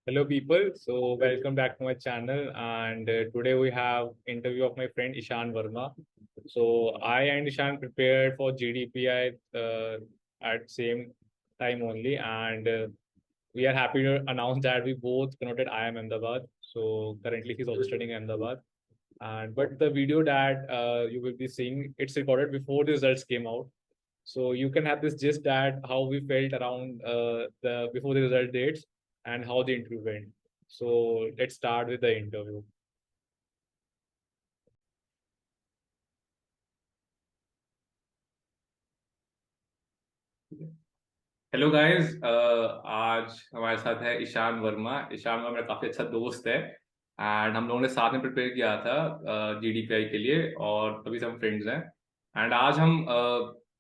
Hello, people. So, welcome back to my channel. And today we have interview of my friend Ishan Verma. So, I and Ishan prepared for GDPI at same time only, and we are happy to announce that we both converted IIM Ahmedabad. So, currently he's also studying in Ahmedabad. And but the video that you will be seeing, it's recorded before the results came out. So you can have this gist that how we felt around the before the result dates and how the interview went. So let's start with the interview. Hello guys. आज हमारे साथ है ईशान वर्मा। ईशान वर्मा मेरा काफी अच्छा दोस्त है and हम लोगों ने साथ में प्रिपेयर किया था जीडीपीआई के लिए और तभी से हम फ्रेंड्स हैं। एंड आज हम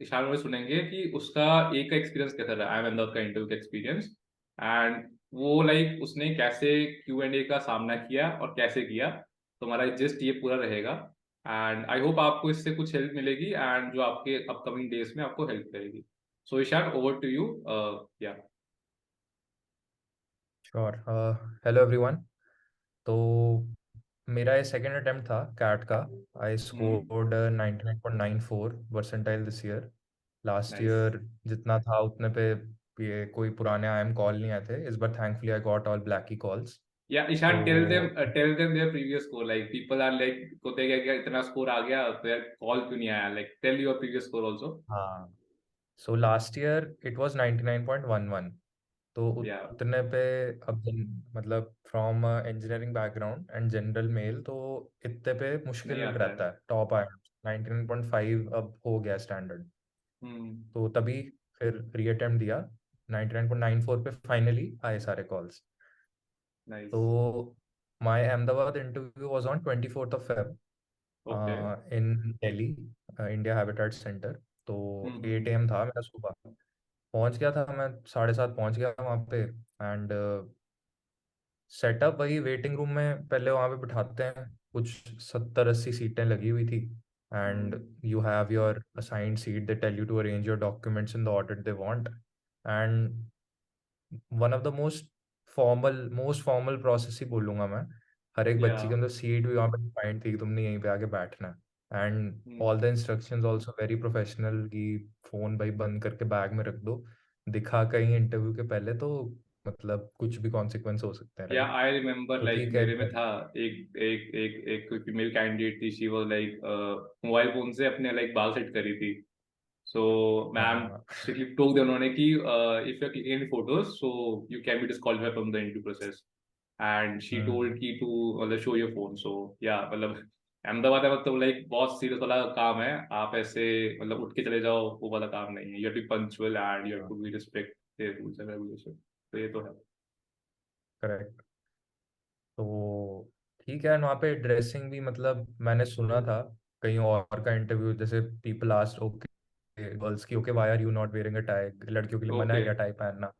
ईशान वर्मा से सुनेंगे कि उसका एक का एक्सपीरियंस कैसा रहा, आई एम अहमदाबाद का इंटरव्यू का एक्सपीरियंस। एंड वो लाइक उसने कैसे क्यू एंड ए का सामना किया और कैसे किया। तो हमारा जस्ट ये पूरा रहेगा एंड आई होप आपको इससे कुछ हेल्प मिलेगी एंड जो आपके अपकमिंग डेज में आपको हेल्प करेगी। So Ishan, over to you. Yeah. Sure. Hello everyone. तो मेरा ये सेकंड अटेम्प्ट था कैट का। आई Hmm. Scored 99.94 percentile this year. Last Nice. Year जितना था उतने पे ये कोई पुराने आईएम कॉल नहीं आए थे। इस बार thankfully I got all black की कॉल्स। Yeah, तो Ishan, tell them their previous score. Like people are like, होते क्या क्या इतना स्कोर आ गया तो यार कॉल क्यों नहीं आया? Like tell your previous score also. हाँ, so last year it was 99.11। तो Yeah, उतने पे अब मतलब from engineering background and general mail तो इतने पे नहीं मुश्किल आता है। रहता है टॉप आया। 99.5 अब हो गया स्टैंडर्ड। हम्म। तो तभी फिर रीअटेम्प्ट दिया। 99.94 पे फाइनली आए सारे कॉल्स। Nice. तो my Ahmedabad interview was on 24th of Feb Okay. In Delhi, India habitat centre. तो हम्म। 8 AM था मेरा सुबह। पहुंच गया था मैं 7:30 पहुंच गया वहाँ पे। एंड सेटअप वही वेटिंग रूम में पहले वहाँ पे बिठाते हैं। कुछ 70-80 सीटें लगी हुई थी। And hmm. You have your assigned seat, they tell you to arrange your documents in the order they want. And one of the most formal process ही बोलूंगा मैं। हर एक बच्ची के Yeah. अंदर सीट भी वहाँ पे डिफाइंड थी कि तुमने यहीं पे आके बैठना है। And hmm. All the instructions also very professional कि फोन भाई बंद करके बैग में रख दो। दिखा कहीं इंटरव्यू के पहले तो मतलब कुछ भी कॉन्सिक्वेंस हो सकते हैं, या राइट? आई रिमेम्बर तो लाइक ठीक है। मेरे में था एक एक एक एक कोई फीमेल कैंडिडेट थी। She was like mobile phone से अपने लाइक बाल सेट करी थी। सो मैम हाँ। स्ट्रिक्टली टोक दिया उन्होंने कि if you are clicking any photos so you can be disqualified from the interview process. And she told hmm. की टू मतलब शो योर फोन। सो या मतलब अहमदाबाद है मतलब लाइक बहुत सीरियस वाला काम है। आप ऐसे मतलब उठ के चले जाओ वो वाला काम नहीं है। You have to be punctual and you have हाँ, to be respect the rules and regulation. तो ये तो है। करेक्ट। तो ठीक है, वहाँ पे ड्रेसिंग भी मतलब मैंने सुना था कहीं और का इंटरव्यू, जैसे पीपल आस्क्ड ओके गर्ल्स की, okay why are you not wearing a tie, लड़कियों के लिए मना ओके। है क्या टाई पहनना?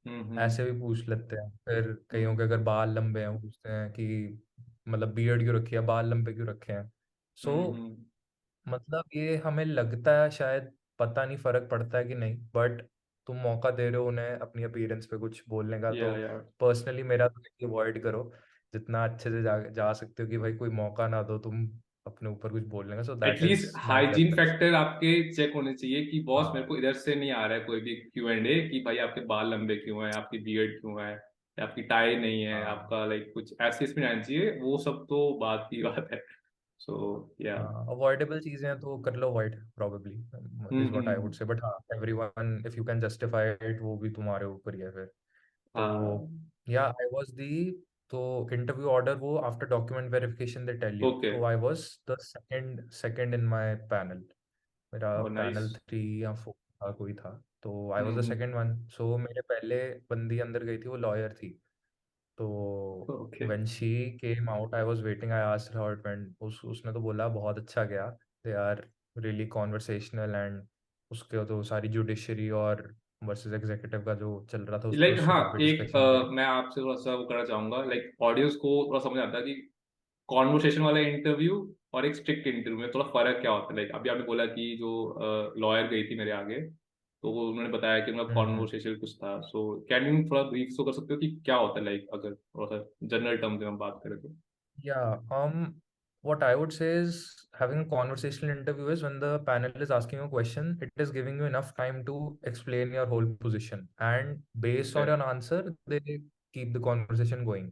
हम्म। ऐसे भी पूछ लेते हैं। फिर कईयों हम्म। के अगर बाल लंबे हैं वो पूछते हैं कि मतलब बियर्ड क्यों रखी है, बाल लंबे क्यों रखे हैं। सो हम्म। मतलब ये हमें लगता है शायद पता नहीं फर्क पड़ता है कि नहीं, बट तुम मौका दे रहे हो उन्हें अपनी अपीयरेंस पे कुछ बोलने का, तो या पर्सनली मेरा तो अवॉइड करो जितना अच्छे से जा सकते हो कि भाई कोई मौका ना दो तुम अपने ऊपर कुछ बोलने का। So that at least is my hygiene preference. Factor आपके चेक होने चाहिए कि बॉस मेरे हाँ। को इधर से नहीं आ रहा है कोई भी क्यू एंड ए कि भाई आपके बाल लंबे क्यों हैं, आपकी बियर्ड क्यों है, या आपकी टाई नहीं है, हाँ। आपका लाइक कुछ ऐसे इसमें आना चाहिए। वो सब तो बात की बात है। सो या। हाँ, अवॉइडेबल चीजें हैं तो कर लो avoid probably, is what I would hmm. Say. But हाँ, everyone if you can justify it वो भी तुम्हारे ऊपर ही है फिर। तो हाँ। या आई वाज दी, तो इंटरव्यू ऑर्डर वो after document verification they tell you, okay. तो I was the second in my panel. मेरा ओ नाइस। पैनल 3 या 4 था, कोई था। तो I was the hmm. Second one. So मेरे पहले बंदी अंदर गई थी, वो लॉयर थी। तो okay. When she came out I was waiting, I asked her when उसने तो बोला बहुत अच्छा गया, they are really conversational. And उसके तो सारी जुडिशरी और वर्सेस एग्जीक्यूटिव का जो चल रहा था उस पर लाइक उससे हाँ काफी एक डिस्कशन करी। मैं आपसे थोड़ा सा वो करना चाहूंगा लाइक ऑडियंस को थोड़ा समझ आता है कि कॉन्वर्सेशन वाला इंटरव्यू और एक स्ट्रिक्ट इंटरव्यू में थोड़ा फर्क क्या होता है। लाइक अभी आपने बोला कि जो लॉयर गई थी मेरे आगे तो उन्होंने बताया कि उनका कॉन्वर्सेशन कुछ था। सो कैन यू थोड़ा ब्रीफ तो कर सकते हो कि क्या होता है, लाइक अगर थोड़ा सा जनरल टर्म में हम बात करें तो? Yeah, what I would say is having a conversational interview is when the panel is asking you a question, it is giving you enough time to explain your whole position. And based on Okay. your answer, they keep the conversation going.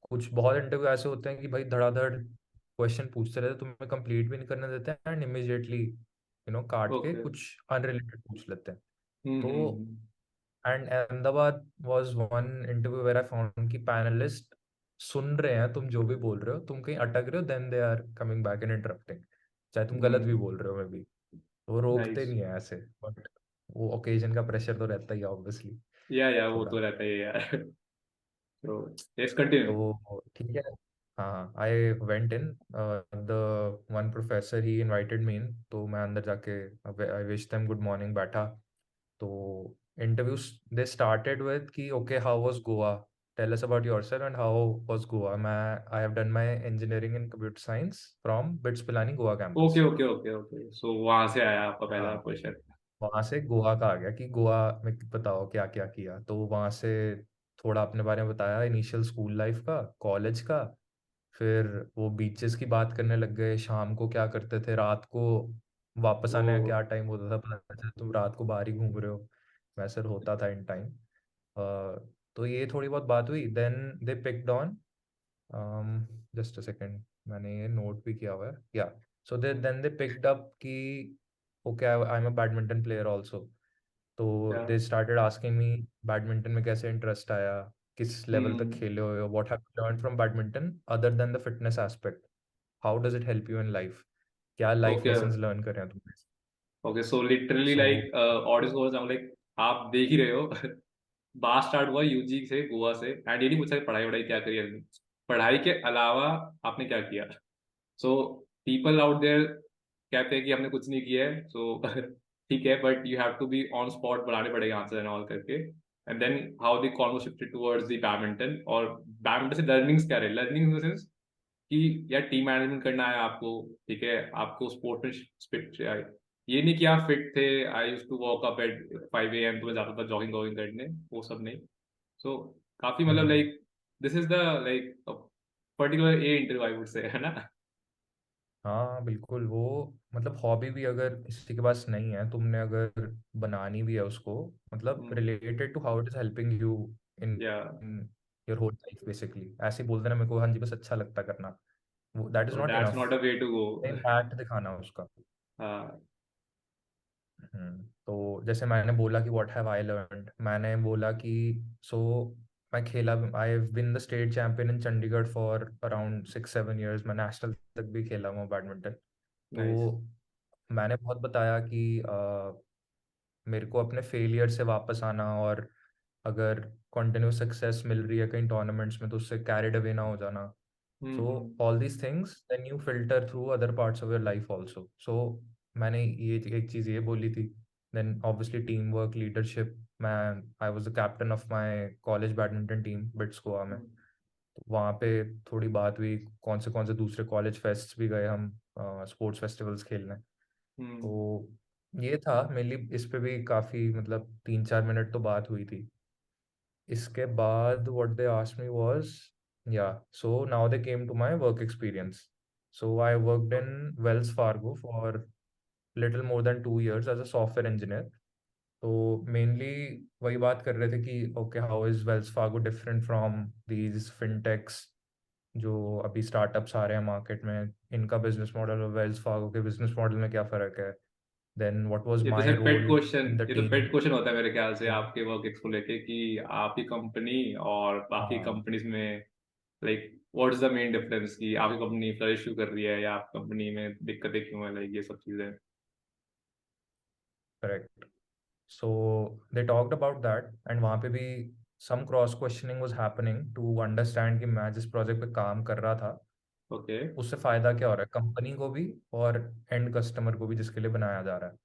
कुछ बहुत interview ऐसे होते हैं कि भाई धड़ाधड़ question पूछते रहते, तुम्हें कंप्लीट भी नहीं करने देते हैं एंड इमिजिएटली काट के Okay. कुछ अनरिलेटेड पूछ लेते हैं. तो hmm. And Ahmedabad was one interview where I found कि पैनलिस्ट सुन रहे हैं तुम जो भी बोल रहे हो, तुम कहीं अटक रहे हो, then they are coming back and interrupting, चाहे तुम गलत भी हम्म। बोल रहे हो, मैं भी. तो वो रोकते नाइस। नहीं है ऐसे, बट वो ओकेजन का प्रेशर तो रहता ही है ऑब्वियसली या वो थोड़ा. तो रहता है यार। तो यस, कंटिन्यू। तो ठीक है. हाँ, I went in the one professor he invited me in, तो मैं अंदर जाके I wish them good morning बैठा. तो इंटरव्यू दे स्टार्टेड विद कि okay how was Goa, tell us about yourself and how was Goa. मैं I have done my engineering in computer science from BITS Pilani Goa okay campus. Okay okay okay, so वहां से आया आपका पहला हाँ, क्वेश्चन? वहां से गोवा का आ गया कि गोवा में बताओ क्या क्या किया. तो वहां से थोड़ा अपने बारे में बताया, इनिशियल स्कूल लाइफ का, कॉलेज का. फिर वो बीचेस की बात करने लग गए, शाम को क्या करते थे, रात को वापस ओ। आने का क्या टाइम होता था, पता चला तुम रात को बाहर ही घूम रहे हो, वैसे होता था इन टाइम. तो ये थोड़ी बहुत बात हुई. Then they picked on, just a second, मैंने ये नोट भी किया हुआ है. या so they then they picked up कि okay I am a badminton player also. तो क्या? They started asking me badminton में कैसे इंटरेस्ट आया, किस लेवल तक हम्म। खेले हुए हो, what have you learn from badminton other than the fitness aspect, how does it help you in life, क्या लाइफ ओके लेसन्स लर्न करें तुमने. Okay, so literally so like audience को बताऊं, लाइक आप देख ही रहे हो। बात स्टार्ट हुआ यूजी से, गोवा से, एंड ये नहीं पूछा कि पढ़ाई वढ़ाई क्या करी है, पढ़ाई के अलावा आपने क्या किया। सो पीपल आउट देयर कहते हैं कि हमने कुछ नहीं किया है, सो ठीक है, but you have to be on spot, बनाने पड़ेगा आंसर एंड ऑल करके. And then how the converse shifted towards the badminton, और बैडमिंटन से लर्निंग्स क्या रहे, लर्निंग इन द सेंस कि यार टीम मैनेजमेंट करना है आपको, ठीक है, आपको स्पोर्ट्समैनशिप है, ये नहीं कि आप फिट थे, I use to walk up at 5 AM, तो मैं जाता था जॉगिंग वॉगिंग करने, वो सब नहीं. सो काफी मतलब like this is the like particular A interview I would say, है ना? हाँ बिल्कुल, वो मतलब हॉबी भी अगर किसी के पास नहीं है, तुमने अगर बनानी भी है उसको, मतलब related to how it is helping you in या योर होल लाइफ बेसिकली. ऐसे ही बोल देना मेरे को, हाँ जी बस अच्छा लगता करना, वो दैट इज तो not that's enough, not a way to go. Impact दिखाना उसका. हाँ। तो जैसे मैंने बोला कि व्हाट हैव आई लर्नड, मैंने बोला कि सो मैं खेला, I have been the state champion in Chandigarh for around 6-7 years, मैं नेशनल तक भी खेला हूँ बैडमिंटन. तो नाइस। मैंने बहुत बताया कि मेरे को अपने फेलियर से वापस आना, और अगर कंटिन्यूस सक्सेस मिल रही है कहीं टूर्नामेंट्स में तो उससे कैरिड अवे ना हो जाना. So hmm. All these things then you filter through other parts of your life also. So मैंने ये एक चीज़ ये बोली थी. Then obviously team work, leadership, मैं I was the captain of my college badminton team BITS Goa में. तो वहाँ पे थोड़ी बात हुई, कौन से दूसरे कॉलेज फेस्ट्स भी गए हम, स्पोर्ट्स फेस्टिवल्स खेलने. हम्म। तो ये था मेनली, इस पे भी काफ़ी मतलब 3-4 मिनट तो बात हुई थी. इसके बाद what they asked me was, yeah, so now they came to my work experience. So I worked in Wells Fargo for little more than 2 years as a software engineer. तो मेनली वही बात कर रहे थे कि okay how is Wells Fargo different from these fintechs जो अभी startups आ रहे हैं मार्केट में, इनका बिजनेस मॉडल और वेल्स फार्गो के बिजनेस मॉडल में क्या फ़र्क है. देन व्हाट वाज ये तो my sir pet role question, in the ये तो टीम. पेट क्वेश्चन होता है मेरे ख्याल से आपके वर्क एक्स को लेके, कि आपकी कंपनी और बाकी हाँ कंपनीज में like what is the main difference, कि आपकी कंपनी फ्लरिश क्यों कर रही है, या आपकी कंपनी में दिक्कतें क्यों है, लाइक ये सब चीजें. Correct. So they talked about that, and वहाँ पे भी some cross questioning was happening to understand कि मैं जिस प्रोजेक्ट पे काम कर रहा था ओके उससे फायदा क्या हो रहा है कंपनी को भी और एंड कस्टमर को भी जिसके लिए बनाया जा रहा है.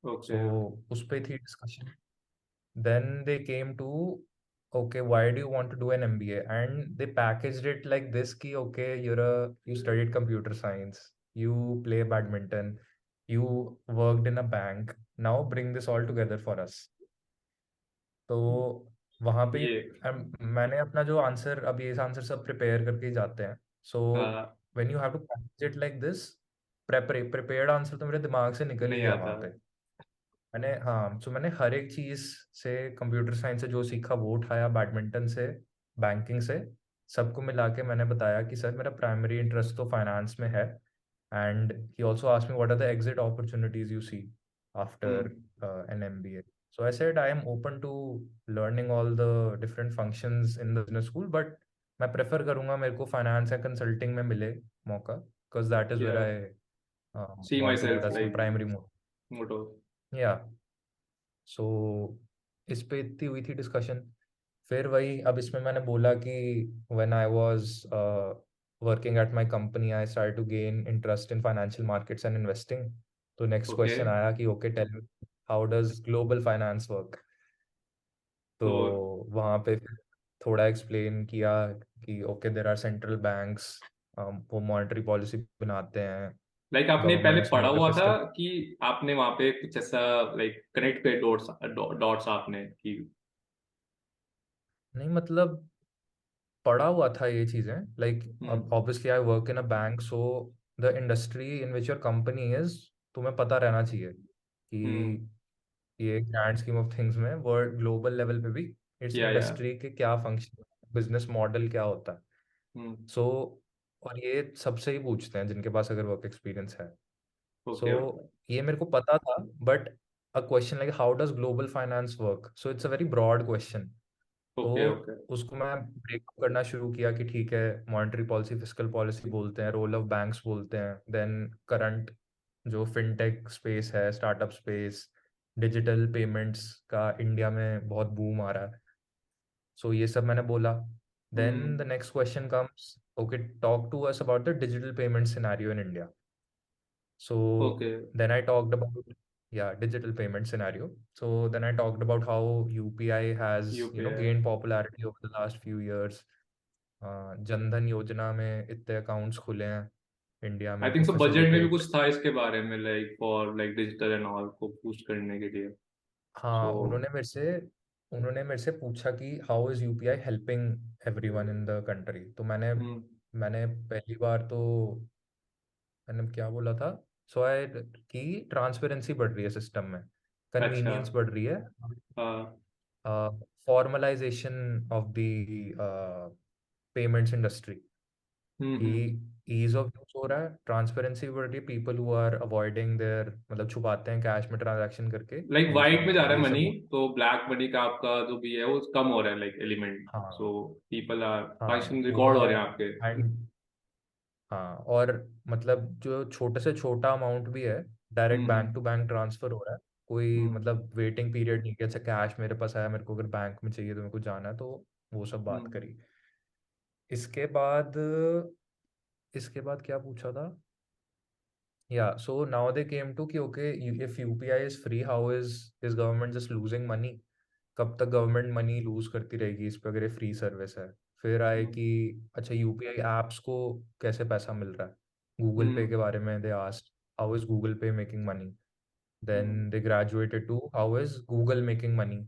ओके. सो उस पे थी discussion. Then they came to okay, why do you want to do an MBA, and they packaged it like this कि okay, you studied computer science, you play badminton, you worked in a bank, now bring this all together for us. तो वहाँ पे ये मैंने अपना जो answer, अब ये आंसर सब प्रिपेयर करके ही जाते हैं। सो हाँ, when you have to practice it like this, prepared answer तो मेरे दिमाग से निकल ही नहीं गया आता। वहाँ पे। मैंने हर एक चीज से, कंप्यूटर साइंस से जो सीखा वो उठाया, बैडमिंटन से, बैंकिंग से, सबको मिला के मैंने बताया कि सर मेरा प्राइमरी इंटरेस्ट तो फाइनेंस में है। And he also asked me what are the exit opportunities you see after hmm an MBA. So I said I am open to learning all the different functions in the business school, but मैं prefer करूंगा मेरे को finance या consulting में मिले मौका, because that is या where I see my want to go, self that's my like primary motive. Motto. या सो इस पे इतनी हुई थी डिस्कशन। फिर वही, अब इसमें मैंने बोला कि when I was working at my company I start to gain interest in financial markets and investing. तो नेक्स्ट ओके, क्वेश्चन आया कि okay tell me, how does global finance work. तो तो वहाँ पे फिर थोड़ा एक्सप्लेन किया कि okay there are central banks, वो मॉनेटरी पॉलिसी बनाते हैं, लाइक आपने पहले गवर्नमेंट्स पढ़ा मेक द हुआ था फिस्कल। कि आपने वहां पे कुछ ऐसा लाइक कनेक्ट पे डॉट्स डॉट्स आपने की? नहीं मतलब पढ़ा हुआ था ये चीजें, लाइक अब hmm obviously I work in a bank, so the industry in which your company is, तुम्हें पता रहना चाहिए हम्म कि ये ग्रैंड स्कीम ऑफ थिंग्स में वर्ल्ड ग्लोबल लेवल पे भी इट्स या इंडस्ट्री के क्या फंक्शन, बिजनेस मॉडल क्या होता है। हम्म सो और ये सबसे ही पूछते हैं जिनके पास अगर वर्क एक्सपीरियंस है। सो ओके ओके ये मेरे को पता था, but a question like how does global finance work, so it's a very broad question. तो ओके ओके। उसको मैं ब्रेक करना शुरू किया कि ठीक है, मॉनेटरी पॉलिसी, फिस्कल पॉलिसी बोलते हैं, रोल ऑफ बैंक्स बोलते हैं, देन करंट जो फिनटेक स्पेस है, स्टार्टअप स्पेस, डिजिटल पेमेंट्स का इंडिया में बहुत बूम आ रहा है। सो ये सब मैंने बोला। Then the hmm next question comes, okay talk to us about the digital payment scenario in India. So okay. then I talked about, yeah, digital payment scenario. So then I talked about how UPI has, UPI, gained popularity over the last few years. Jan Dhan योजना में इतने accounts खुले हैं India I में think to so budget में भी facilitate. कुछ था इसके बारे में like for like digital and all को बूस्ट करने के लिए। हाँ, सो उन्होंने मेरे से पूछा कि how is UPI helping everyone in the country. तो मैंने हम्म मैंने पहली बार तो मैंने क्या बोला था, सो आई कि ट्रांसपेरेंसी बढ़ रही है सिस्टम में, अच्छा। कन्वीनियंस बढ़ रही है, हाँ formalisation of the payments industry, कि हम्म। ईज ऑफ यूज हो रहा है, ट्रांसपेरेंसी बढ़ रही है, people who are avoiding their, मतलब छुपाते हैं कैश में ट्रांजैक्शन करके, लाइक वो वाइट कम में है, जा रहा है ये सब मनी, हो। तो ब्लैक मनी का आपका जो भी है वो कम हो रहा है लाइक एलिमेंट। हाँ सो पीपल आर हाँ ट्रांजेक्शन वो भी रिकॉर्ड हो है। रहे हैं आपके। एंड हाँ, और मतलब जो छोटे से छोटा अमाउंट भी है, direct bank hmm to bank transfer हो रहा है, कोई हम्म मतलब वेटिंग पीरियड नहीं कि अच्छा कैश मेरे पास आया, मेरे को अगर बैंक में चाहिए तो मेरे को जाना है, तो वो सब बात हम्म। करी। इसके बाद इसके बाद क्या पूछा था, या so now they came to कि okay if UPI is free, how is government just losing money, कब तक गवर्नमेंट मनी लूज करती रहेगी इस पे अगर ये फ्री सर्विस है। फिर आए हम्म कि अच्छा UPI एप्स को कैसे पैसा मिल रहा है, गूगल पे हम्म, के बारे में they asked, how is Google pay making money. Hmm. Then they graduated to how is Google making money,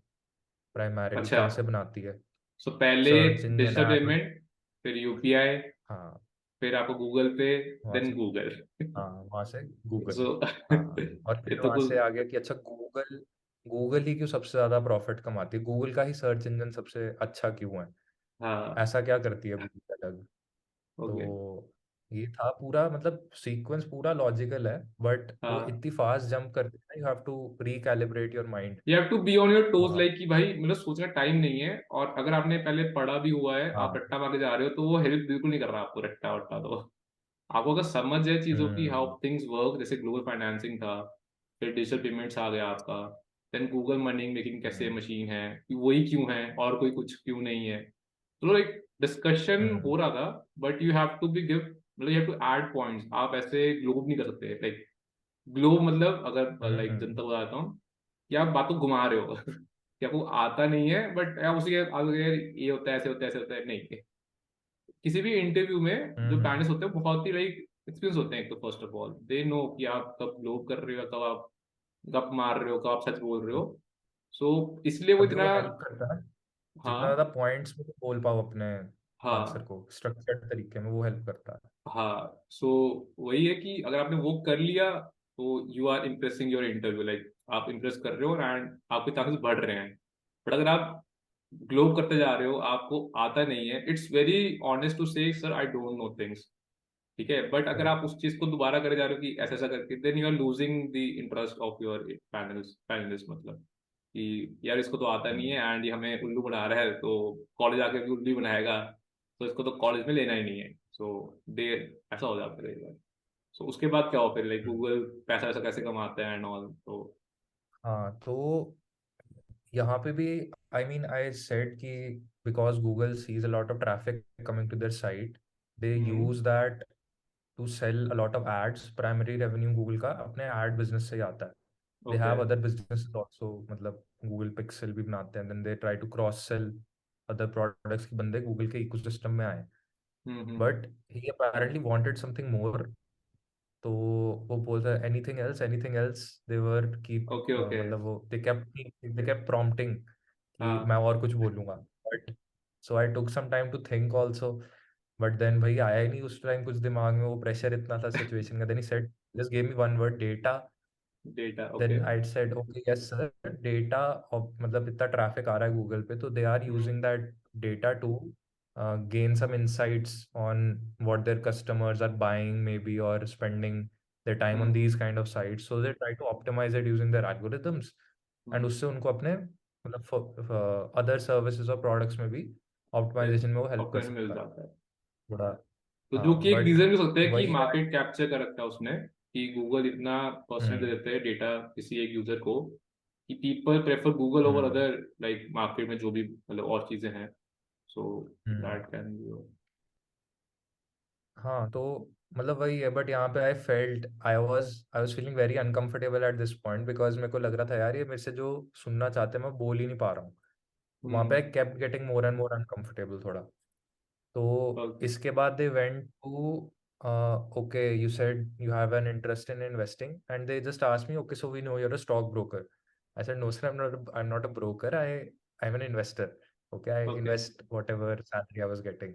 primarily अच्छा, कहाँ से बनाती है, सो पहले search engine digital ad. Payment, फिर यूपीआई, हाँ, फिर आपको गूगल पे, वहाँ देन से, गूगल। हाँ वहाँ से गूगल। सो हाँ, और ये फिर तो वहाँ कुछ। से आ गया कि अच्छा गूगल गूगल ही क्यों सबसे ज्यादा प्रॉफिट कमाती है, गूगल का ही सर्च इंजन सबसे अच्छा क्यों है, हाँ ऐसा क्या करती है गूगल अलग। ओके। तो ये था पूरा, मतलब सीक्वेंस पूरा लॉजिकल है, बट वो हाँ, इतनी फास्ट जंप करते हैं, you have to recalibrate your mind. You have to be on your toes हाँ लाइक कि भाई मतलब सोचने का टाइम नहीं है, और अगर आपने पहले पढ़ा भी हुआ है, आप हाँ। रट्टा मार के जा रहे हो, तो वो हेल्प बिल्कुल नहीं कर रहा आपको रट्टा वट्टा। तो आपको अगर समझ है चीजों की हम्म हाउ थिंग्स वर्क, जैसे ग्लोबल फाइनेंसिंग था, फिर डिजिटल पेमेंट्स आ गया आपका, देन गूगल मनी मेकिंग कैसे हम्म मशीन है, कि वही क्यों है और कोई कुछ क्यों नहीं है। तो एक डिस्कशन हम्म हो रहा था, but you have to be give, मतलब you have to add points. आप ऐसे ग्लोब नहीं कर सकते लाइक, ग्लोब मतलब अगर लाइक हम्म जनता बताता हूँ कि आप बात को घुमा रहे हो कि आपको आता नहीं है, बट आप उसी के आगे ये होता है, ऐसे होता है, ऐसे होता है, नहीं। किसी भी इंटरव्यू में जो हम्म पैनलिस्ट होते हैं बहुत ही लाइक एक्सपीरियंस होते हैं। एक तो first of all they know कि आप कब ग्लोब कर रहे हो, कब आप गप मार रहे हो, कब आप सच बोल रहे हो। सो इसलिए वो तभी इतना। वो हेल्प करता है, जितना हाँ ज्यादा पॉइंट्स में तुम बोल पाओ अपने आंसर हाँ को स्ट्रक्चर्ड तरीके में, वो हेल्प करता है। हाँ। सो वही है कि अगर आपने वो कर लिया तो you are impressing your interview, like आप इम्प्रेस कर रहे हो एंड आपके चांसेस बढ़ रहे हैं। बट अगर आप ग्लो करते जा रहे हो, आपको आता नहीं है, इट्स वेरी ऑनेस्ट टू से sir I don't know things. ठीक है, बट अगर आप करेक्ट। उस चीज को दोबारा करे जा रहे हो कि ऐसा ऐसा करके, then you are losing the interest of your panelist, मतलब कि यार इसको तो आता नहीं है एंड ये हमें उल्लू बना रहा है, तो कॉलेज आके भी उल्लू ही बनाएगा, तो इसको तो कॉलेज में लेना ही नहीं है। सो दे ऐसा हो जाता है कई बार। सो उसके बाद क्या हो फिर, लाइक गूगल पैसा वैसा कैसे कमाते हैं एंड ऑल तो। हाँ तो यहाँ पे भी आई मीन आई सेड कि because Google sees a lot of traffic coming to their site, they hmm. Use that to sell a lot of ads. Primary revenue Google का अपने एड बिजनेस से ही आता है। They okay. Have other businesses also, मतलब Google Pixel भी बनाते हैं, then they try to cross sell other products की बंदे गूगल के इकोसिस्टम में आए। Hmm. But he apparently wanted something more, तो वो बोलता है एनीथिंग एल्स, दे वर कीप, ओके ओके। मतलब वो दे केप्ट प्रॉम्प्टिंग कि मैं हाँ। और कुछ बोलूंगा। But so I took some time to think also, but then भाई आया ही नहीं उस टाइम कुछ दिमाग में, वो प्रेशर इतना था सिचुएशन का। Then he said just give me one word, data. Data okay. Then I said okay yes sir, data. मतलब इतना ट्रैफिक आ रहा है गूगल पे, तो they are hmm using that data to gain some insights on what their customers are buying maybe or spending their time on these hmm kind of sites, so they try to optimize it using their algorithms, and हम्म। उससे उनको अपने मतलब other services और products में भी optimisation में वो help कर ऑप्शन मिल सकता है जाता है। थोड़ा। तो जो हाँ कि एक बट रीजन भी हो सकता है कि वही है। मार्केट कैप्चर कर रखा है उसने, कि गूगल इतना पर्सनल दे हम्म देते हैं डेटा किसी एक यूजर को, कि people prefer Google over hmm other, like market में जो भी मतलब और चीजें हैं। So hmm. That can be. हाँ तो मतलब वही है, बट यहाँ पे I was feeling very uncomfortable at this point, because मेरे को लग रहा था यार ये मेरे से जो सुनना चाहते हैं मैं बोल ही नहीं पा रहा हूँ। वहाँ पे hmm. I kept getting more and more uncomfortable थोड़ा। तो ओके। इसके बाद they went to okay you said you have an interest in investing, and they just asked me okay so we know you're a stock broker. I said no sir, I'm not a broker, I'm an investor. Okay, I okay. invest whatever salary I was getting.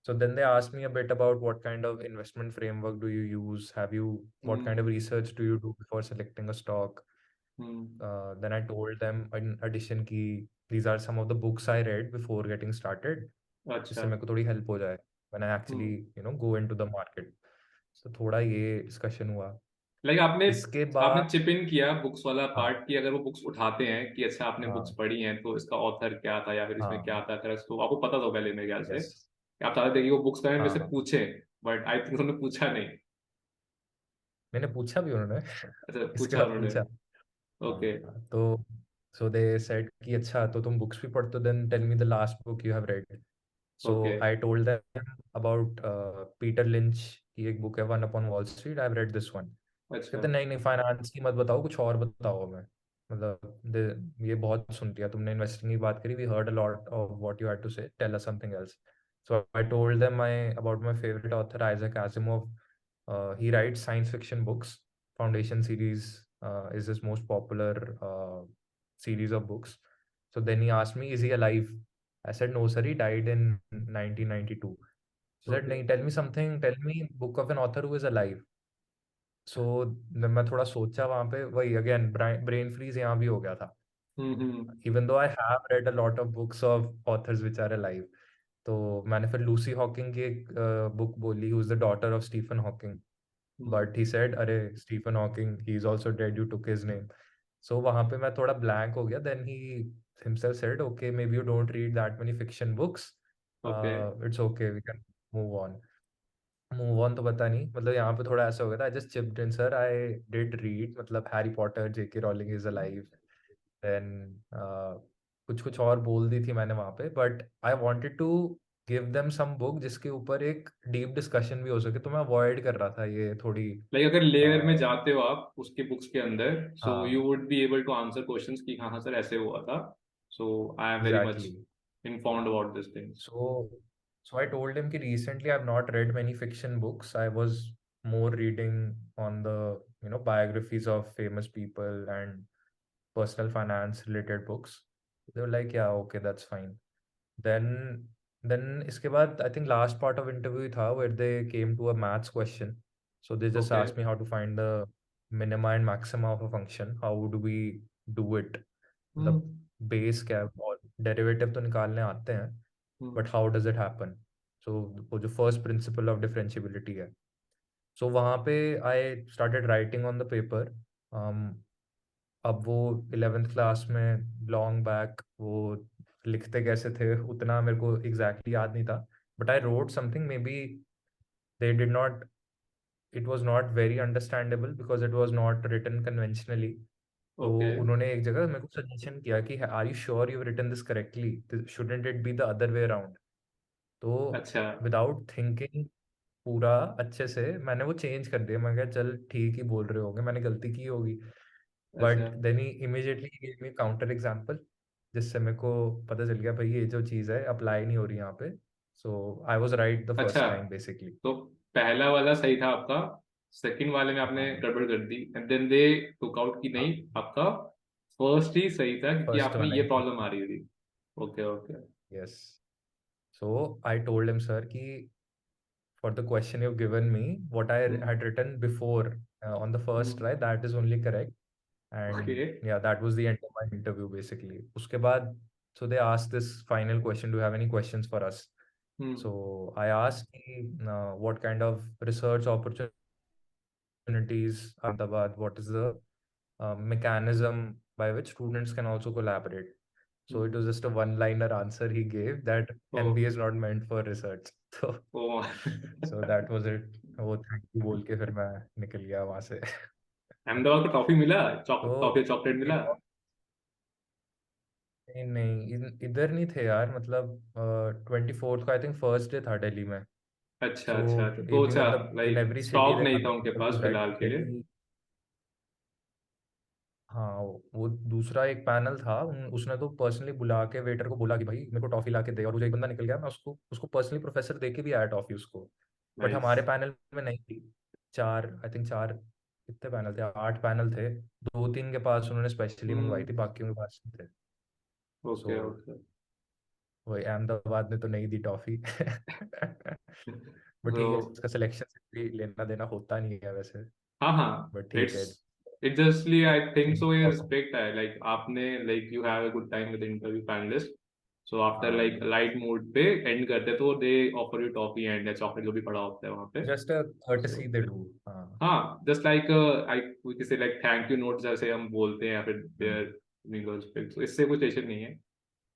So then they asked me a bit about what kind of investment framework do you use, what kind hmm of research do you do before selecting a stock. Hmm. Then I told them in addition कि these are some of the books I read before getting started, अच्छा। जिससे मेरे को थोड़ी help हो जाए when I actually hmm. go into the market. So थोड़ा ये डिस्कशन हुआ। लाइक आपने इसके आपने बाद चिप इन किया बुक्स वाला हाँ पार्ट, कि अगर वो बुक्स उठाते हैं कि अच्छा आपने बुक्स हाँ पढ़ी हैं तो इसका ऑथर क्या था या फिर इसमें क्या हाँ था, अगर तो आपको पता तो पहले मेरे ख्याल से यस कि आप चाहते थे कि वो बुक्स का मेरे से हाँ। पूछे, बट आई थिंक उन्होंने पूछा नहीं। मैंने पूछा भी उन्होंने अच्छा इसके पूछा बाद उन्होंने। पूछा। ओके। हाँ तो सो दे सेड कि अच्छा तो तुम बुक्स भी पढ़ते हो, then tell me the last book you have read. So okay. I told them about Peter Lynch की एक बुक है one upon Wall Street, I have read this one. अच्छा। कहते नहीं नहीं फाइनेंस की मत बताओ, कुछ और बताओ हमें, मतलब ये बहुत सुन लिया तुमने, इन्वेस्टिंग की बात करी, we heard a lot of what you had to say, tell us something else. So I told them my favourite author Isaac Asimov. He writes science fiction books. Foundation series is his most popular series of books. So then he asked me, is he alive? I said, no, sir, he died in 1992. He said, okay. नहीं, tell me something, tell me book of an author who is alive. सो मैं थोड़ा सोचा वहां पे, वही again brain freeze यहाँ भी हो गया था, hmm. Even though I have read a lot of books of authors which are alive. तो मैंने फिर लूसी हॉकिंग की एक बुक बोली, who is the daughter of Stephen Hawking, hmm. But he said अरे Stephen Hawking he is also dead, you took his name. So वहां पे मैं थोड़ा ब्लैंक हो गया, then he himself said okay maybe you don't read that many fiction books, okay. It's okay we can move on तो पता नहीं, मतलब यहाँ पे थोड़ा ऐसा हो गया था, I just chipped in sir, I did read, मतलब Harry Potter, J K Rowling is alive, then कुछ कुछ और बोल दी थी मैंने वहाँ पे, but I wanted to give them some book जिसके ऊपर एक डीप डिस्कशन भी हो सके, तो मैं अवॉइड कर रहा था ये थोड़ी। लाइक अगर लेयर में uh, जाते हो आप उसके बुक्स के अंदर, सो यू हाँ would be able to answer questions कि हाँ हाँ सर ऐसे हुआ था। So I am very much exactly. Informed about this things. So, so I told him कि recently I've not read many fiction books. I was more reading on the biographies of famous people and personal finance related books. They were like, yeah, okay, that's fine. Then then इसके बाद I think last part of interview था where they came to a maths question. So they just okay asked me how to find the minima and maxima of a function. How do we do it? मतलब हम्म base क्या है और derivative तो निकालने आते हैं hmm but how does it happen. So वो जो फर्स्ट प्रिंसिपल ऑफ डिफरेंशिएबिलिटी है. सो वहाँ पे I started writing on the paper. अब वो 11th क्लास में लॉन्ग बैक वो लिखते कैसे थे उतना मेरे को एग्जैक्टली याद नहीं था. But I wrote something maybe they did not. It was not very understandable because it was not written conventionally. तो ओके उन्होंने एक जगह मेरे को सजेशन किया कि are you sure you written this correctly, shouldn't it be the other way around. तो अच्छा विदाउट थिंकिंग पूरा अच्छे से मैंने वो चेंज कर दिया. मैं कहा चल ठीक ही बोल रहे होंगे, मैंने गलती की होगी. अच्छा but then he immediately give me counter example जिससे मेरे को पता चल गया भाई ये जो चीज़ है अप्लाई नहीं हो रही यहाँ पे. सो आई वाज राइट द अच्छा फर्स्ट टाइम बेसिकली. तो पहला वाला सही था आपका, सेकंड वाले में आपने हाँ गड़बड़ कर दी and then they took out कि नहीं, आपका फर्स्ट ही सही था क्योंकि फर्स्ट आप में वाला ये ही ठीक प्रॉब्लम था. आ रही थी. Okay okay. Yes. So I told him sir कि for the question you've given me, what I had written before on the first try, that is only correct. And okay yeah, that was the end of my interview basically. Uske baad, so they asked this final question, do you have any questions for us? Hmm So I asked what kind of research opportunities Ahmedabad, what is the mechanism by which students can also collaborate. So it was just a one-liner answer he gave that oh MBA is not meant for research. So oh so that was it. वो thank you बोल के फिर मैं निकल गया वहां से. अहमदाबाद को टॉफी मिला, तो टॉफी चॉकलेट मिला. it was- नहीं नहीं इधर नहीं थे यार. मतलब 24th को आई थिंक फर्स्ट डे था दिल्ली में. अच्छा सो अच्छा अच्छा, तो एवरी अच्छा मतलब in like every city stock they नहीं हैव था उनके पास इंटरव्यूज राइट. फिलहाल के लिए. दिल्ली. हाँ वो दूसरा एक पैनल था उसने तो पर्सनली बुला के वेटर को बोला कि भाई मेरे को टॉफी ला के दे. और वो जो एक बंदा निकल गया मैं उसको उसको पर्सनली प्रोफेसर दे के भी आया टॉफी उसको. But nice. हमारे पैनल में नहीं थी. चार आई थिंक चार कितने पैनल थे, 8 पैनल थे. दो तीन के पास उन्होंने स्पेशली मंगवाई थी, हम्म बाकियों के पास नहीं थे. So okay okay. वही अहमदाबाद ने तो नहीं दी टॉफी. बट तो ठीक है इसका सिलेक्शन से भी लेना देना होता नहीं है वैसे. हाँ हाँ, बट ठीक इट्स है. इट जस्टली आई थिंक सो ये हाँ. रिस्पेक्ट है, लाइक आपने like you have a good time with interview panelist, so after like light mood पे एंड करते तो दे offer you toffee and chocolate जो भी पड़ा होता है वहाँ पे. Just a so courtesy they do. हाँ. हाँ, जस्ट लाइक आई किसी लाइक थैंक यू नोट जैसे हम बोलते हैं या फिर हम्म. देयर गर्ल्स पे, तो इससे कुछ टेंशन नहीं है.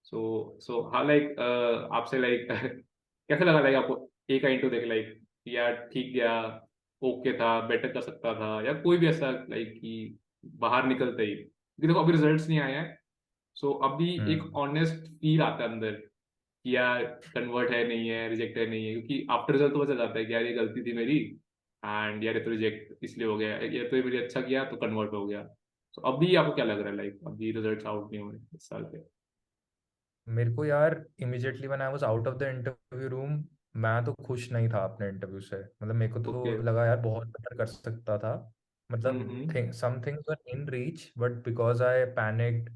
सो हाँ लाइक आपसे लाइक कैसा लगा लाइक आपको एक का इंटरव्यू देखे, लाइक यार ठीक गया, ओके था, बेटर कर सकता था, या कोई भी ऐसा लाइक कि बाहर निकलते ही, क्योंकि देखो अभी रिजल्ट्स नहीं आए हैं, सो अभी एक हम्म. ऑनेस्ट फील आता है अंदर कि यार कन्वर्ट है नहीं है, रिजेक्ट है नहीं है, क्योंकि आफ्टर रिजल्ट तो पता जाता है कि यार ये गलती थी मेरी एंड यार ये तो रिजेक्ट इसलिए हो गया, ये तो ये मेरे अच्छा किया तो कन्वर्ट हो गया. सो अभी आपको क्या लग रहा है, लाइक अभी रिजल्ट्स आउट नहीं हुए इस साल के. मेरे को यार immediately when I was out of the interview room मैं तो खुश नहीं था अपने इंटरव्यू से. मतलब मेरे को ओके. तो लगा यार बहुत बेटर कर सकता था. मतलब hmm. Some things were in reach but because I panicked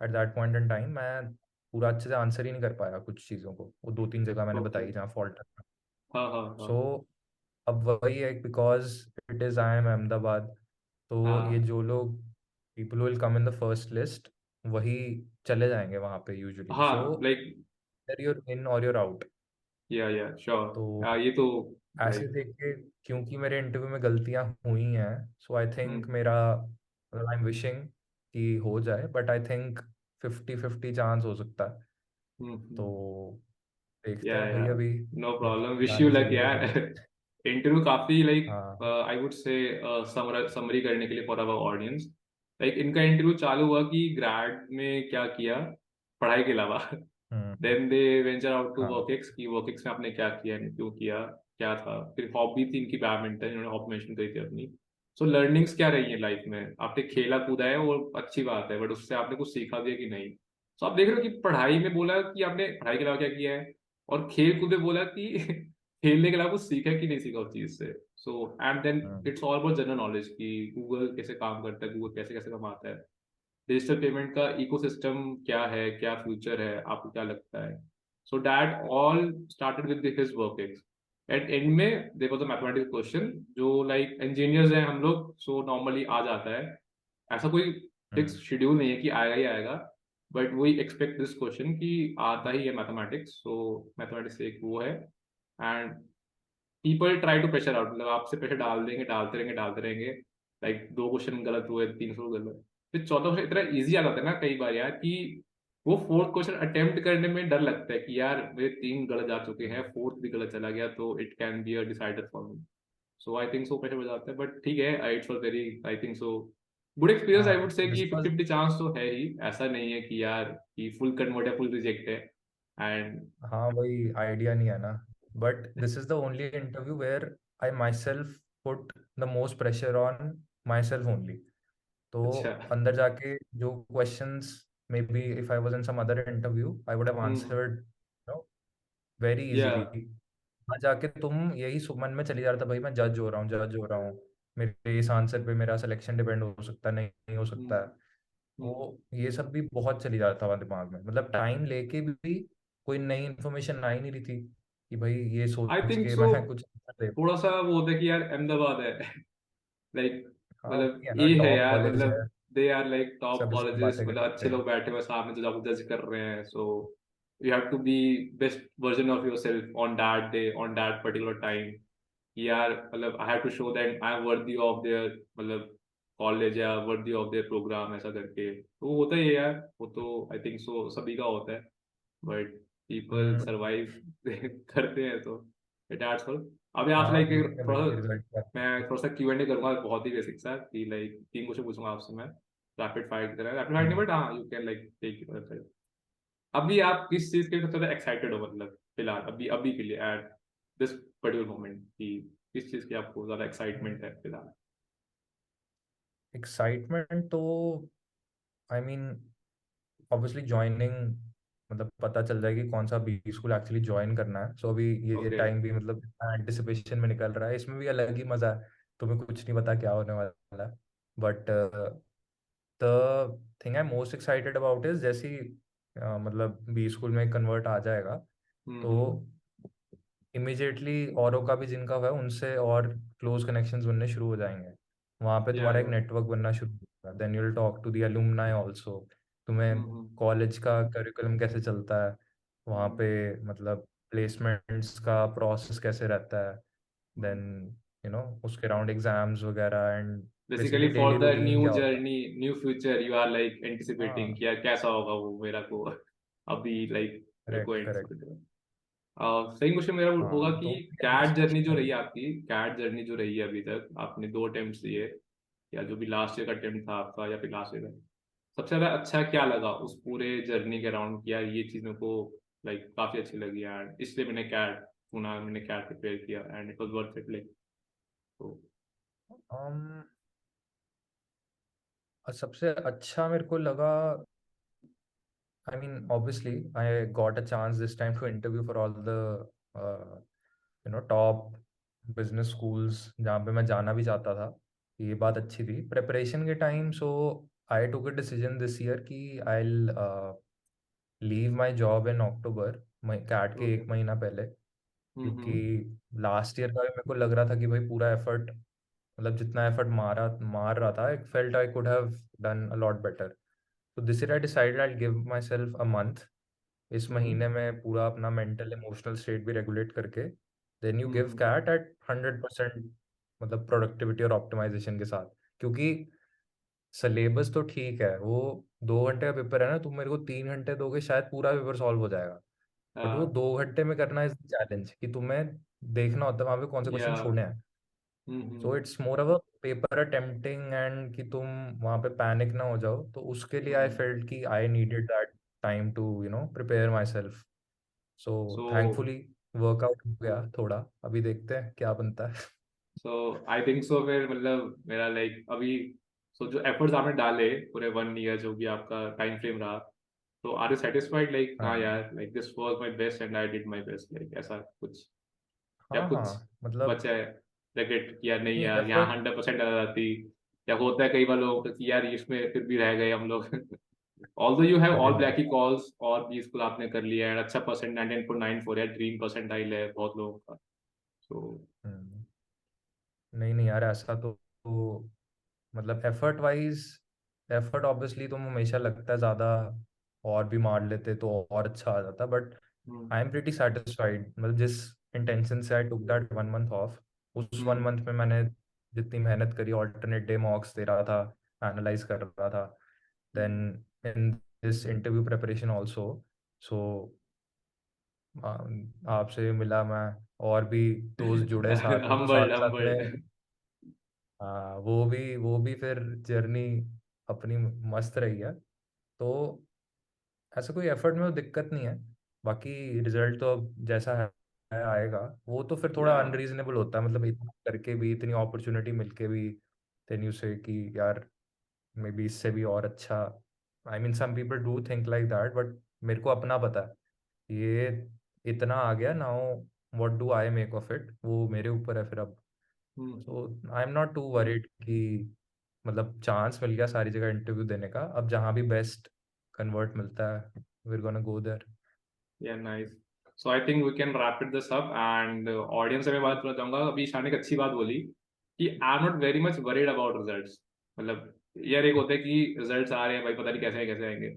at that point in time मैं पूरा अच्छे से आंसर ही नहीं कर पाया कुछ चीज़ों को. वो दो तीन जगह मैंने ओके. बताई जहाँ फॉल्ट था. हाँ हाँ सो हाँ अब वही है because it is I am Ahmedabad. तो ये हाँ जो लोग people will come in the first list वही चले जाएंगे वहाँ पे यूजुअली. सो हाँ like you're in or you're out. या तो श्योर, ये तो ऐसे लाइक. देख के क्योंकि मेरे इंटरव्यू में गलतियां हुई हैं सो आई थिंक हम्म मेरा मतलब आई एम विशिंग कि हो जाए बट आई थिंक 50-50 चांस हो सकता है. तो हम्म. देखते या हैं भाई अभी नो जब प्रॉब्लम, विश यू जाने से लक ये यार. रिजल्ट. इंटरव्यू काफी लाइक हाँ. आई वुड से समरी करने के लिए फॉर आवर ऑडियंस, लाइक इनका इंटरव्यू चालू हुआ कि ग्रेड में क्या किया पढ़ाई के अलावा, hmm. Then they venture out to हाँ. वर्कएक्स की वर्कएक्स में आपने क्या किया क्यों किया, क्या था, फिर हॉबी थी इनकी बैडमिंटन, इन्होंने हॉबी मेंशन करी थी अपनी. सो लर्निंग्स क्या रही है लाइफ में, आपने खेला कूदा है वो अच्छी बात है, बट उससे आपने कुछ सीखा भी है कि नहीं. सो आप देख रहे हो कि पढ़ाई में बोला कि आपने पढ़ाई के अलावा क्या किया है, और खेल कूद में बोला कि खेलने के अलावा कुछ सीखा कि नहीं सीखा उस चीज से। So and then hmm, it's all about general knowledge कि गूगल कैसे काम करता है, गूगल कैसे कैसे कमाता है, डिजिटल पेमेंट का इकोसिस्टम क्या है, क्या फ्यूचर है, आपको क्या लगता है। So that all started with his workings. At end में there was a mathematics question जो लाइक इंजीनियर्स हैं हम लोग, सो नॉर्मली आ जाता है, ऐसा कोई फिक्स हम्म, शेड्यूल नहीं है कि आएगा ही आएगा, but we expect this question कि आता ही है मैथमेटिक्स। सो मैथमेटिक्स एक वो है, and people try to pressure out, मतलब आपसे प्रेशर डाल देंगे, डालते रहेंगे डालते रहेंगे। लाइक दो क्वेश्चन गलत हुए, 300 गलत, फिर चौथा क्वेश्चन इतना इजी आ जाता है ना कई बार यार कि वो फोर्थ क्वेश्चन अटेम्प्ट करने में डर लगता है कि यार मेरे 3 गलत जा चुके हैं, फोर्थ भी गलत चला गया तो it can be a decider for me. So I think so pressure हो जाता है, बट ठीक है, it's was very, I think so good experience. I हाँ, वुड से दिस कि वाज 50-50 चांस तो है ही, ऐसा नहीं है कि यार कि फुल कन्वर्ट है, फुल रिजेक्ट है। एंड हाँ, वही आइडिया नहीं है ना, but this is the only interview where I myself put the most pressure on myself only. तो अच्छा। अंदर जाके जो questions, maybe if I was in some other interview I would have hmm. Answered very या। Easily. वहाँ जाके तुम यही मन में चली जा रहा था, भाई मैं जज हो रहा हूँ, जज हो रहा हूँ, मेरे इस आंसर पे मेरा सिलेक्शन डिपेंड हो सकता है, नहीं नहीं हो सकता है। हम्म। तो ये सब भी बहुत चली जाता था वहाँ दिमाग में, मतलब टाइम लेके भी कोई नई इन्फॉर्मेशन आ ही नहीं रही थी कि भाई ये आई सोच थिंक के सो मैं कुछ दे। थोड़ा सा वो होता है कि यार अहमदाबाद है, लाइक हाँ, मतलब वही है ना, ये है टॉप यार, कॉलेज है, मतलब दे आर लाइक टॉप सब इसमें कॉलेजेस, बातें मतलब करते अच्छे हैं। लोग बैठे हुए सामने जो आपको जज कर रहे हैं। So you have to be best version of yourself on that day, on that particular time. यार मतलब I have to show that I am worthy of their, मतलब कॉलेज या वर्दी ऑफ देयर प्रोग्राम, ऐसा करके तो वो होता ही है यार। वो तो आई थिंक सो सभी का होता है, बट पीपल हम्म, सरवाइव करते हैं तो इट एड्स फॉर। अभी आपसे हाँ, लाइक ठीक है थोड़ा भाई, सा, रिजल्ट। मैं थोड़ा सा Q&A करूंगा, बहुत ही बेसिक सा, कि लाइक 3 क्वेश्चन पूछूंगा आपसे मैं, रैपिड फायर की तरह, रैपिड फायर नहीं हम्म बट हाँ you can like take it. अभी आप किस चीज के लिए सबसे ज्यादा एक्साइटेड हो, मतलब फिलहाल अभी अभी के लिए एट दिस पर्टिकुलर मोमेंट, कि किस चीज की आपको ज्यादा एक्साइटमेंट है फिलहाल। एक्साइटमेंट तो आई मीन ऑब्वियसली ज्वाइनिंग, मतलब पता चल जाएगी कौन सा बी स्कूल एक्चुअली ज्वाइन करना है। सो अभी ये ओके। टाइम भी मतलब एंटिसिपेशन में निकल रहा है, इसमें भी अलग ही मजा है। तुम्हें कुछ नहीं पता क्या होने वाला है, but the thing I most excited about is जैसी मतलब बी स्कूल में कन्वर्ट आ जाएगा, तो हम्म। इमिजिएटली औरों का भी जिनका हुआ है उनसे और क्लोज कनेक्शंस बनने शुरू हो जाएंगे। वहाँ पे या तुम्हारा एक या। नेटवर्क बनना शुरू होगा, then you will talk to the alumni also. तुम्हें हम्म। कॉलेज का करिकुलम कैसे चलता है वहाँ पे, हम्म। मतलब प्लेसमेंट्स का प्रोसेस कैसे रहता है, देन उसके अराउंड एग्जाम्स वगैरह, and basically basically for daily the routine new क्या होता है। Journey, new future, you are like anticipating हाँ, कि यार कैसा होगा वो मेरा को अभी लाइक मेरे को करेक्ट करेक्ट। एंटिसिपेट। सही क्वेश्चन मेरा होगा हाँ, कि तो कैट जर्नी जो anticipation रही है। है आपकी, कैट जर्नी जो रही है अभी तक, आपने 2 अटेम्प्ट दिए, या जो भी लास्ट ईयर का अटेम्प्ट था आपका, या फिर लास्ट ईयर का, सबसे ज्यादा अच्छा क्या लगा उस पूरे जर्नी के अराउंड, कि यार ये चीज मेरे को लाइक काफी अच्छी लगी यार, इसलिए मैंने कैट चुना, मैंने कैट प्रिपेयर किया and it was worth it, like तो। um, सबसे अच्छा मेरे को लगा, I mean, obviously, I got a chance this time to interview for all the top business schools जहाँ पे मैं जाना भी चाहता था। ये बात अच्छी थी प्रेपरेशन के time. So I took a decision this year कि I leave my job in October, CAT के ओके। 1 महीना पहले। क्योंकि हम्म। लास्ट ईयर का भी मेरे को लग रहा था कि भाई पूरा एफर्ट, मतलब जितना एफर्ट मार रहा था, I felt I could have done a lot better. तो this year I decided I give myself a month. इस हम्म। महीने में पूरा अपना मेंटल इमोशनल स्टेट भी रेगुलेट करके then you give hmm. CAT at 100%, मतलब प्रोडक्टिविटी और ऑप्टिमाइजेशन के साथ। क्योंकि सिलेबस तो ठीक है, वो 2 घंटे का पेपर है ना, तुम मेरे को 3 घंटे दोगे शायद पूरा पेपर सॉल्व हो जाएगा। बट वो हाँ। 2 घंटे में करना इज चैलेंज, कि तुम्हें देखना होता है वहां पे कौन से या। क्वेश्चन छोड़ने हैं। So hmm. It's more of a paper attempting, and कि तुम वहां पे पैनिक ना हो जाओ, तो उसके लिए आई हम्म। फेल्ट कि I needed that time to prepare myself. So so thankfully work out हो गया थोड़ा, अभी देखते हैं क्या बनता है। सो आई थिंक सो, फिर मतलब मेरा लाइक अभी, सो जो एफर्ट्स आपने डाले पूरे 1 ईयर, जो भी आपका टाइम फ्रेम रहा, तो आर यू सेटिस्फाइड, लाइक हाँ हाँ, यार, like this was my best and I did my best, like ऐसा कुछ। या हाँ कुछ हाँ मतलब बचा है रिग्रेट किया नहीं नहीं यार यहाँ एफर्ट 100% आ जाती, या होता है कई बार लोगों का कि यार इसमें फिर भी रह गए हम लोग ऑल्दो यू हैव अरे ऑल नहीं ब्लैकी कॉल्स और भी स्कूल आपने कर लिया है, अच्छा परसेंट 99.94 है, ड्रीम परसेंटाइल है बहुत लोगों का। तो हम्म, नहीं नहीं यार ऐसा तो मतलब एफर्ट वाइज एफर्ट ऑब्वियसली तुम हमेशा लगता है ज़्यादा और भी मार लेते तो और अच्छा आ जाता, but I am pretty satisfied. मतलब जिस इंटेंशन से आई टुक दैट 1 मंथ ऑफ, उस 1 मंथ में मैंने जितनी मेहनत करी, ऑल्टरनेट डे मॉक्स दे रहा था, एनालाइज कर रहा था, then in this interview preparation also. So आपसे मिला मैं, और भी दोस्त जुड़े साथ में, तो हम्बल्ड साथ साथ में हम्बल्ड। हाँ वो भी फिर जर्नी अपनी मस्त रही है। तो ऐसा कोई एफर्ट में तो दिक्कत नहीं है, बाकी रिजल्ट तो अब जैसा है आएगा। वो तो फिर या थोड़ा अनरीजनेबल होता है, मतलब इतना करके भी, इतनी अपॉर्चुनिटी मिलके भी, देन यू से कि यार मे बी इससे भी और अच्छा। I mean some people do think like that, but मेरे को अपना पता है ये इतना आ गया now, what do I make of it, वो मेरे ऊपर है फिर अब। So I am not too worried कि मतलब चांस मिल गया सारी जगह इंटरव्यू देने का, अब जहाँ भी बेस्ट कन्वर्ट मिलता है we are gonna go there. Yeah nice. So I think we can wrap it this up and audience से मैं बात करना चाहूंगा। अभी ईशान ने एक अच्छी बात बोली कि आई am not very much worried about results. मतलब यार एक होता है कि रिजल्ट्स आ रहे हैं भाई, पता नहीं कैसे आएंगे।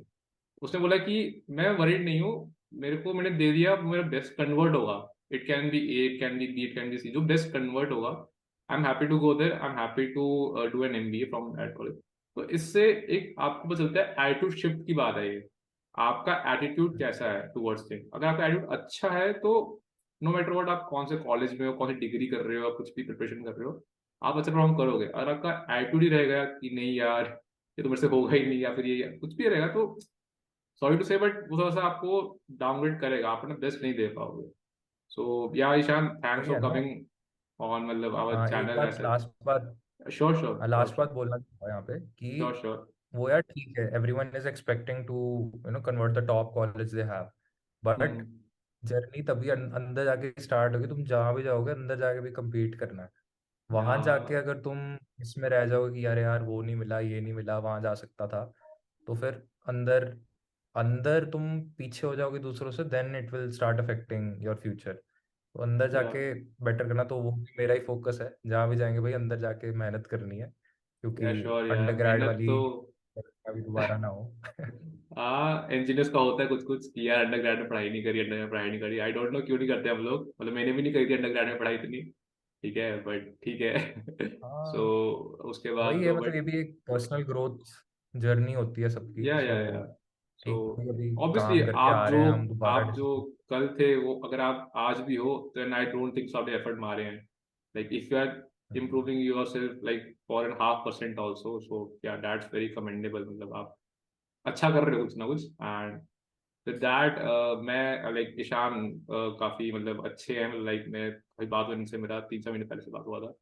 उसने बोला कि मैं वरीड नहीं हूँ, मेरे को मैंने दे दिया, मेरा बेस्ट कन्वर्ट होगा। It can be A, it can be B, it can be C, जो बेस्ट कन्वर्ट होगा I am happy to go there, I am happy to do an MBA from that college. तो इससे एक आपको पता चलता है एटीट्यूड शिफ्ट की बात है ये। आपका एटीट्यूड कैसा है टुवर्ड्स थिंग, अगर आपका एटीट्यूड अच्छा है तो नो मैटर व्हाट आप कौन से कॉलेज में हो, कौन सी डिग्री कर रहे हो, कुछ भी प्रिपरेशन कर रहे हो, आप अच्छा परफॉर्म करोगे। अगर आपका एटीट्यूड ही रहेगा कि नहीं यार ये तो मेरे से होगा ही नहीं, या फिर ये कुछ भी रहेगा, तो सॉरी टू से बट वो थोड़ा सा आपको डाउनग्रेड करेगा, आप अपना बेस्ट नहीं दे पाओगे। सो या ईशान, थैंक्स वही फॉर है ना। कमिंग ऑन मतलब आवर हाँ एक चैनल बात ऐसे। लास्ट बात, श्योर श्योर श्योर लास्ट बात श्योर बोलना चाहूँगा यहाँ पे श्योर कि श्योर। वो यार ठीक है, everyone is expecting to convert the top college they have, but journey तभी अंदर जाके स्टार्ट होगी, तुम जहाँ भी जाओगे अंदर जाके भी compete करना है। या वहां जाके अगर तुम इसमें रह जाओगे कि यार यार वो नहीं मिला, ये नहीं मिला, वहां जा सकता था, तो फिर अंदर अंदर तुम पीछे हो जाओगे दूसरों से, then it will start affecting your future. तो अंदर या जाके बेटर करना, तो वो भी मेरा ही फोकस है, जहाँ भी जाएंगे भाई अंदर जाके मेहनत करनी है, क्योंकि या श्योर यार, अंडर ग्रेड मेहनत तो वाली अभी दोबारा ना हो। हाँ इंजीनियर्स का होता है कुछ कुछ कि यार अंडर ग्रेड में पढ़ाई नहीं करी, अंडर में पढ़ाई नहीं करी, आई डोंट नो क्यों नहीं करते हम लोग, मतलब मैंने भी नहीं करी थी अंडर ग्रेड में पढ़ाई इतनी, ठीक है बट ठीक है सो हाँ उसके वही बाद है, तो मतलब ये बट भी एक पर्सनल ग्रोथ जर्नी होती है सबकी। सो या सो ठीक है, अभी ऑब्वियसली काम करके आ रहे हैं हम दोबारा आप जो कल थे वो अगर आप आज भी हो तो आई डोंट थिंक सो आपने एफर्ट मारे हैं। Like if you are improving yourself like 4.5% also, so yeah that's very commendable, मतलब आप अच्छा कर रहे हो कुछ ना कुछ। एंड विद दैट मैं लाइक ईशान काफी मतलब अच्छे हैं, मतलब लाइक मैं अभी बात हुई इनसे, मेरा 3-4 महीने पहले से बात हुआ था।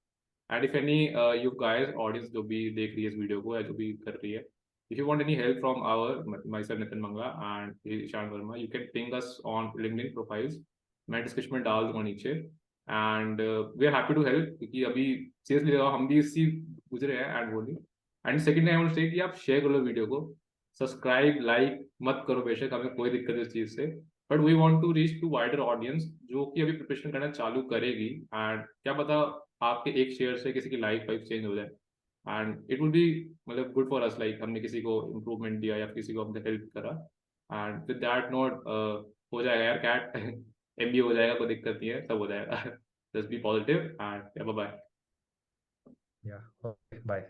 And if any you guys audience जो भी देख रही है इस वीडियो को या जो भी कर रही है, if you want any help from our myself Nitin Mangla and Ishan Verma, you can ping us on LinkedIn profiles, मैं डिस्क्रिप्शन में डाल दूंगा नीचे। And we are happy to help, क्योंकि अभी सीरियसली हम भी इसी गुजरे हैं एंड बोली। And second I want say कि आप शेयर करो वीडियो को, सब्सक्राइब लाइक मत करो बेशक, हमें कोई दिक्कत है इस चीज से, but we want to reach to wider audience जो कि अभी प्रिपरेशन करना चालू करेगी। एंड क्या पता आपके एक शेयर से किसी की लाइफ वाइफ चेंज हो जाए, एंड इट विल बी मतलब गुड फॉर अस, लाइक हमने किसी को इम्प्रूवमेंट दिया या किसी को हमने हेल्प करा। एंड विद दैट नोट हो जाएगा यार कैट एमबीए हो जाएगा, कोई दिक्कत नहीं है, सब हो जाएगा just be positive and bye bye. या बाय।